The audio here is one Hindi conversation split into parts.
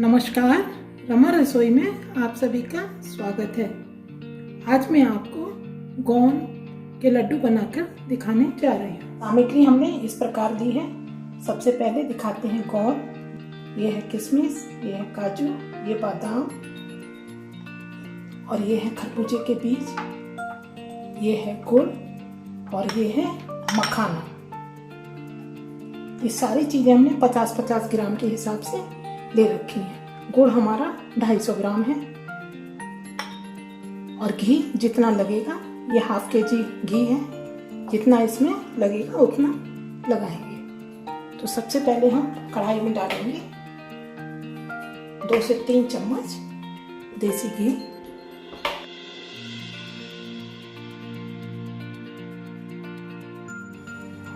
नमस्कार, रमा रसोई में आप सभी का स्वागत है। आज मैं आपको गोंद के लड्डू बनाकर दिखाने जा रही हूँ। सामग्री हमने इस प्रकार दी है। सबसे पहले दिखाते हैं गोंद। ये है किशमिश, ये है काजू, ये बादाम और ये है खरबूजे के बीज, ये है गुड़ और ये है मखाना। ये सारी चीज़ें हमने 50-50 ग्राम के हिसाब से ले रखी है। गुड़ हमारा 250 ग्राम है और घी जितना लगेगा, ये हाफ केजी घी है, जितना इसमें लगेगा उतना लगाएंगे। तो सबसे पहले हम कढ़ाई में डालेंगे 2 से 3 चम्मच देसी घी।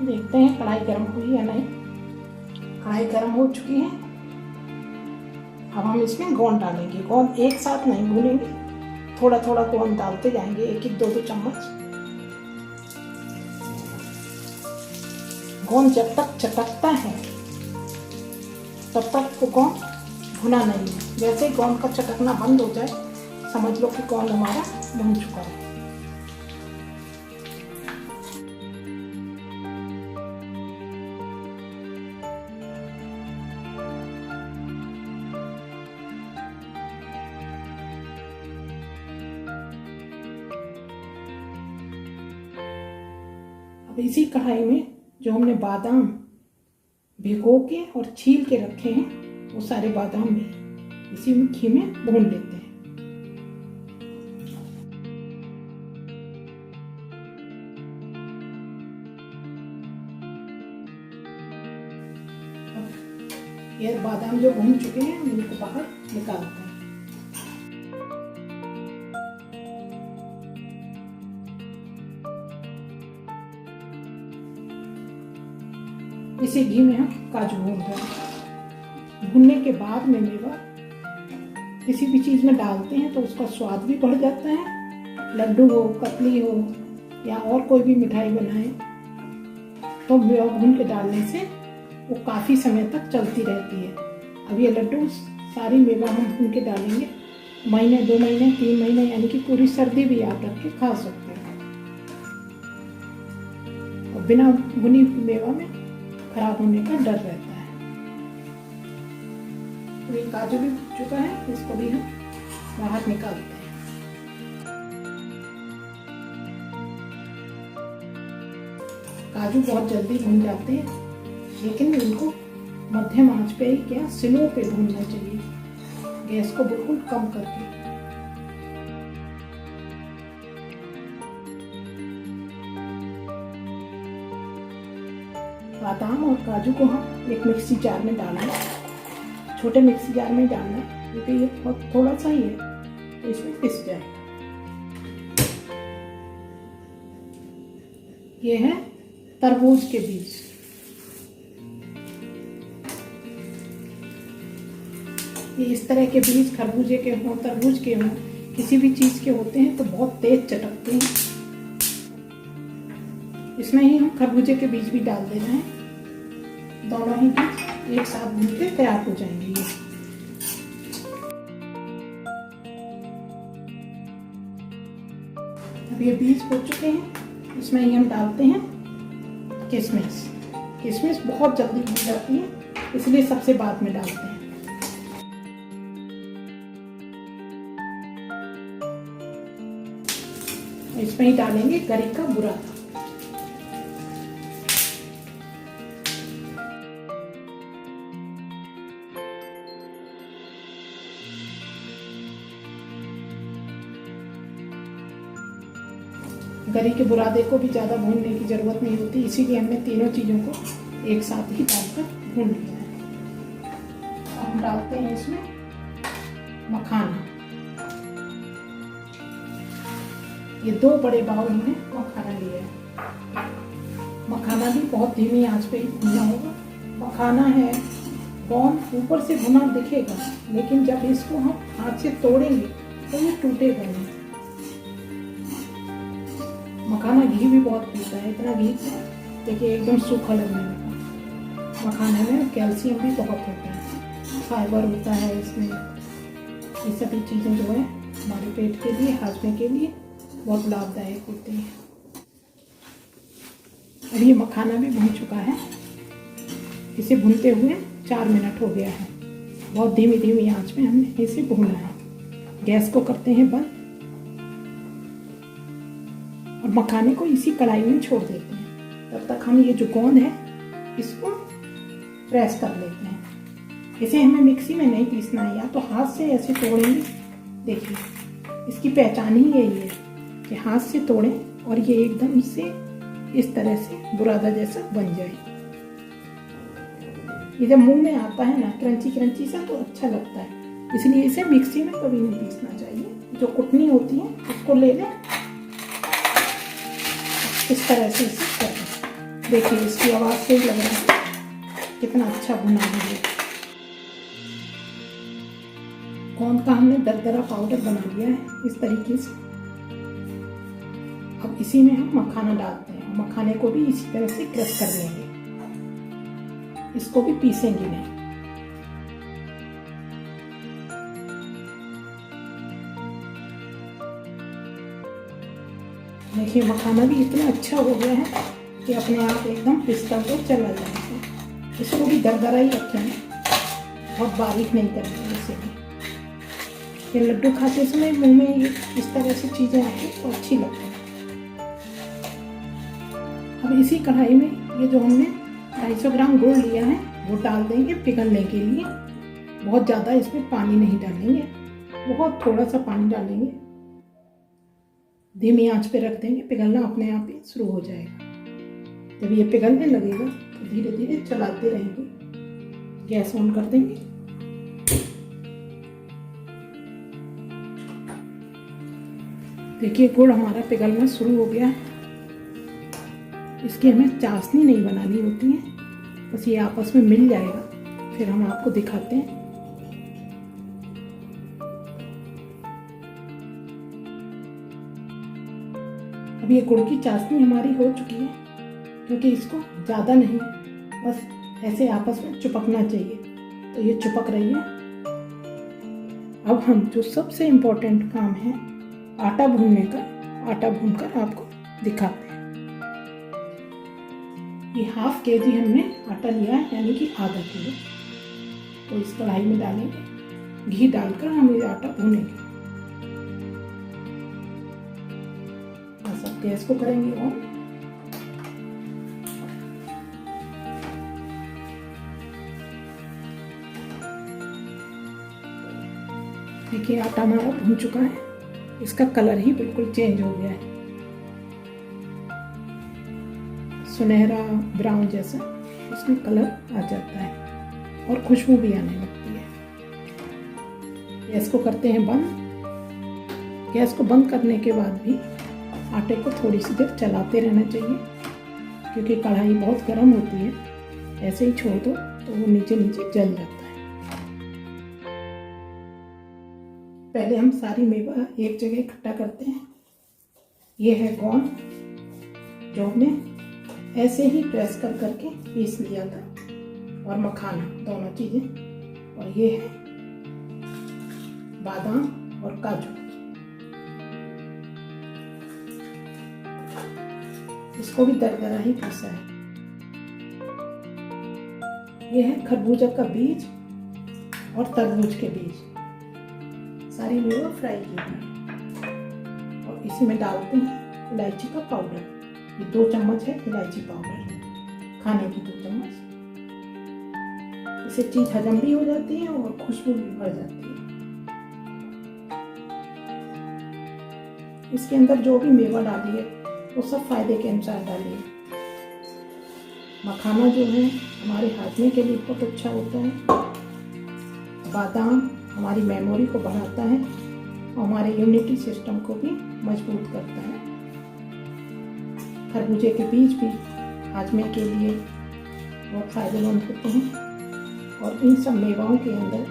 देखते हैं कढ़ाई गर्म हुई या नहीं। कढ़ाई गर्म हो चुकी है। अब हम इसमें गोंद डालेंगे। गोंद एक साथ नहीं भूनेंगे, थोड़ा थोड़ा गोंद डालते जाएंगे, 1-2 चम्मच। गोंद जब तक चटकता है तब तक तो गोंद भुना नहीं है। जैसे ही गोंद का चटकना बंद हो जाए, समझ लो कि गोंद हमारा भुन चुका है। अब इसी कढ़ाई में जो हमने बादाम भिगो के और छील के रखे हैं, वो सारे बादाम भी इसी में घी में भून लेते हैं। अब ये बादाम जो भून चुके हैं, उनको बाहर निकालते हैं। इसी घी में हम काजू भून रहे हैं। भूनने के बाद में मेवा किसी भी चीज़ में डालते हैं तो उसका स्वाद भी बढ़ जाता है। लड्डू हो, कतली हो या और कोई भी मिठाई बनाए तो मेवा भून के डालने से वो काफ़ी समय तक चलती रहती है। अब ये लड्डू सारी मेवा हम भून के डालेंगे। महीने, 2 महीने, 3 महीने, यानी कि पूरी सर्दी भी आप रख के खा सकते हैं। और बिना भुनी मेवा में खराब होने का डर रहता है। तो ये काजू भी भुन चुका है, इसको भी हम बाहर निकालते हैं। काजू बहुत जल्दी भुन जाते हैं, लेकिन इनको मध्यम आंच पे ही क्या स्लो पे भूनना चाहिए, गैस को बिल्कुल कम करके। बादाम और काजू को हम एक मिक्सी जार में डालना है। छोटे मिक्सी जार में डालना है, क्योंकि ये बहुत थोड़ा सा ही है तो इसमें पिस जाएगा। ये है तरबूज के बीज। ये इस तरह के बीज खरबूजे के हों, तरबूज के हों, किसी भी चीज के होते हैं तो बहुत तेज चटकते हैं। इसमें ही हम खरबूजे के बीज भी डाल देना है। दोनों ही बीज एक साथ भून के तैयार हो जाएंगे। ये अब ये बीज हो चुके हैं। इसमें ही हम डालते हैं किशमिश। किशमिश बहुत जल्दी भून जाती है, इसलिए सबसे बाद में डालते हैं। इसमें ही डालेंगे गरी का बुरादा। गरी के बुरादे को भी ज़्यादा भूनने की ज़रूरत नहीं होती, इसीलिए हमने तीनों चीज़ों को एक साथ ही डालकर भून लिया है। अब हम डालते हैं इसमें मखाना। ये 2 बड़े बाउल हमने मखाना लिया है। मखाना भी बहुत धीमी आंच पे ही भूनना होगा। मखाना है, गोंद ऊपर से भुना दिखेगा, लेकिन जब इसको हम हाथ से तोड़ेंगे तो ये टूटेगा नहीं। मखाना घी भी बहुत पीता है, इतना घी देखिए एकदम सूखा लगने लगा। मखाने में कैल्शियम भी बहुत होता है। फाइबर होता है इसमें। ये सभी चीज़ें जो है हमारे पेट के लिए, हाजमे के लिए बहुत लाभदायक होती हैं। अब ये मखाना भी भुन चुका है। इसे भूनते हुए 4 मिनट हो गया है। बहुत धीमी धीमी आंच में हमने इसे भूनना है। गैस को करते हैं बंद और मखाने को इसी कढ़ाई में छोड़ देते हैं। तब तक हम ये जो गोंद है इसको प्रेस कर लेते हैं। इसे हमें मिक्सी में नहीं पीसना है, या तो हाथ से ऐसे तोड़ेंगे। देखिए इसकी पहचान ही यही है कि हाथ से तोड़ें और ये एकदम से इस तरह से बुरादा जैसा बन जाए। ये जब मुंह में आता है ना क्रंची क्रंची सा, तो अच्छा लगता है। इसलिए इसे मिक्सी में कभी नहीं पीसना चाहिए। जो कुटनी होती है उसको ले लें, इस तरह से इसे कर दें। देखिए इसकी आवाज़ से ही लग रहा है कितना अच्छा भुना है। गोंद का हमने दरदरा पाउडर बना लिया है इस तरीके से। अब इसी में हम मखाना डालते हैं। मखाने को भी इसी तरह से क्रश कर लेंगे। इसको भी पीसेंगे नहीं। देखिए मखाना भी इतना अच्छा हो गया है कि अपने आप एकदम पिसता हुआ चला जाएगा। इसको भी दरदरा ही रखेंगे, बहुत बारीक नहीं करेंगे। इसे भी ये लड्डू खाते समय मुंह में ये इस तरह से चीज़ें आती हैं तो अच्छी लगती हैं। अब इसी कढ़ाई में ये जो हमने 250 ग्राम गुड़ लिया है वो डाल देंगे पिघलने के लिए। बहुत ज़्यादा इसमें पानी नहीं डालेंगे, बहुत थोड़ा सा पानी डालेंगे। धीमी आंच पे रख देंगे, पिघलना अपने आप ही शुरू हो जाएगा। जब ये पिघलने लगेगा तो धीरे धीरे चलाते रहेंगे। गैस ऑन कर देंगे। देखिए गुड़ हमारा पिघलना शुरू हो गया है। इसकी हमें चाशनी नहीं बनानी होती है, बस ये आपस में मिल जाएगा। फिर हम आपको दिखाते हैं। अब ये गुड़ की चाशनी हमारी हो चुकी है, क्योंकि इसको ज़्यादा नहीं, बस ऐसे आपस में चिपकना चाहिए, तो ये चिपक रही है। अब हम जो सबसे इम्पोर्टेंट काम है आटा भूनने का, आटा भूनकर आपको दिखाते हैं। ये ½ kg हमने आटा लिया है, यानी कि आधा किलो। तो इस कढ़ाई में डालेंगे, घी डालकर हम ये आटा भूनेंगे। सब गैस को करेंगे ऑन। देखिए आटा हमारा भून चुका है। इसका कलर ही बिल्कुल चेंज हो गया है, सुनहरा ब्राउन जैसा इसमें कलर आ जाता है और खुशबू भी आने लगती है। गैस को करते हैं बंद। गैस को बंद करने के बाद भी आटे को थोड़ी सी देर चलाते रहना चाहिए, क्योंकि कढ़ाई बहुत गर्म होती है। ऐसे ही छोड़ दो तो वो नीचे नीचे जल जाता है। पहले हम सारी मेवा एक जगह इकट्ठा करते हैं। ये है गोंद, जो हमने ऐसे ही प्रेस कर करके पीस लिया था, और मखाना, दोनों चीज़ें। और ये है बादाम और काजू। इसको भी दरदरा ही पीसा है। ये है खरबूजा का बीज और तरबूज के बीज, सारी मेवा फ्राई की है। और इसी में डालते हैं इलायची का पाउडर। ये 2 चम्मच है इलायची पाउडर, खाने की 2 चम्मच। इससे चीज हजम भी हो जाती है और खुशबू भी बढ़ जाती है। इसके अंदर जो भी मेवा डालिए वो सब फायदे के अनुसार डालिए। मखाना जो है हमारे हाजमे के लिए बहुत अच्छा होता है। बादाम हमारी मेमोरी को बढ़ाता है और हमारे इम्यूनिटी सिस्टम को भी मजबूत करता है। खरबूजे के बीज भी हाजमे के लिए बहुत फायदेमंद होते हैं। और इन सब मेवाओं के अंदर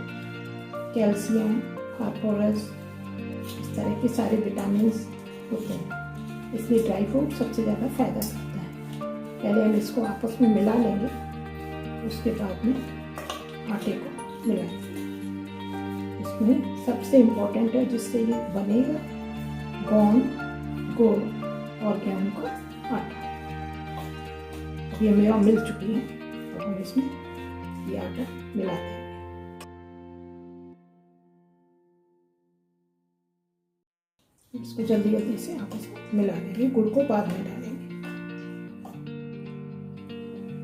कैल्शियम, फास्फोरस, इस तरह के सारे विटामिन होते हैं। इसलिए ड्राई फ्रूट सबसे ज़्यादा फायदा करता है। पहले हम इसको आपस में मिला लेंगे, उसके बाद में आटे को मिलाएंगे। इसमें सबसे इम्पोर्टेंट है जिससे ये बनेगा, गोंद, गुड़ और गेहूं का आटा। ये मेवा मिल चुकी है, तो हम इसमें ये आटा मिला देंगे। इसको जल्दी जल्दी से आपस में मिला लेंगे। गुड़ को बाद में डालेंगे।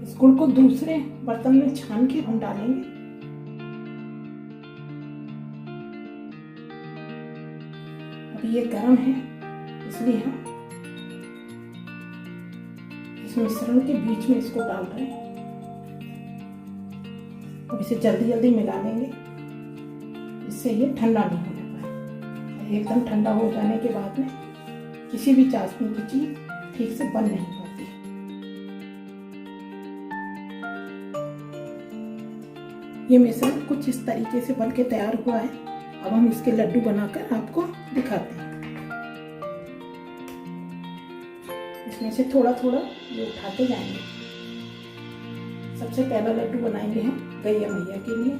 इस गुड़ को दूसरे बर्तन में छान के हम डालेंगे। अभी ये गर्म है, इसलिए हम इस मिश्रण के बीच में इसको डाल रहे हैं। अब इसे जल्दी जल्दी मिला लेंगे, इससे ये ठंडा नहीं होने पाए। एकदम ठंडा हो जाने के बाद में किसी भी चाशनी की चीज ठीक से बन नहीं पाती। ये मिश्रण कुछ इस तरीके से बन के तैयार हुआ है। अब हम इसके लड्डू बनाकर आपको दिखाते हैं। इसमें से थोड़ा थोड़ा ये उठाते जाएंगे। सबसे पहला लड्डू बनाएंगे हम गैया मैया के लिए।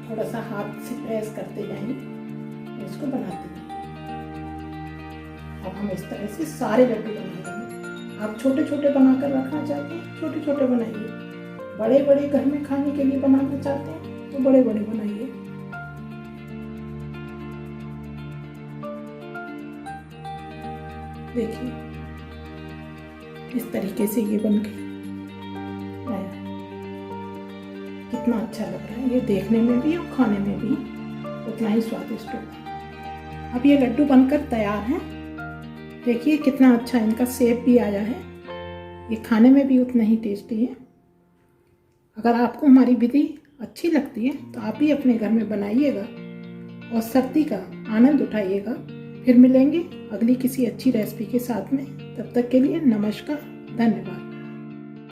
थोड़ा सा हाथ से प्रेस करते जाएंगे, इसको बनाते जाएंगे। अब हम इस तरह से सारे लड्डू बना देंगे। आप छोटे छोटे बनाकर रखना चाहते हैं, छोटे छोटे बनाइए। बड़े बड़े घर में खाने के लिए बनाना चाहते हैं, तो बड़े बड़े बनाइए। देखिए इस तरीके से ये बन गई। कितना अच्छा लग रहा है, ये देखने में भी और खाने में भी उतना ही स्वादिष्ट होता है। अब ये लड्डू बनकर तैयार हैं। देखिए कितना अच्छा इनका शेप भी आया है। ये खाने में भी उतना ही टेस्टी है। अगर आपको हमारी विधि अच्छी लगती है तो आप भी अपने घर में बनाइएगा और सर्दी का आनंद उठाइएगा। फिर मिलेंगे अगली किसी अच्छी रेसिपी के साथ में। तब तक के लिए नमस्कार, धन्यवाद।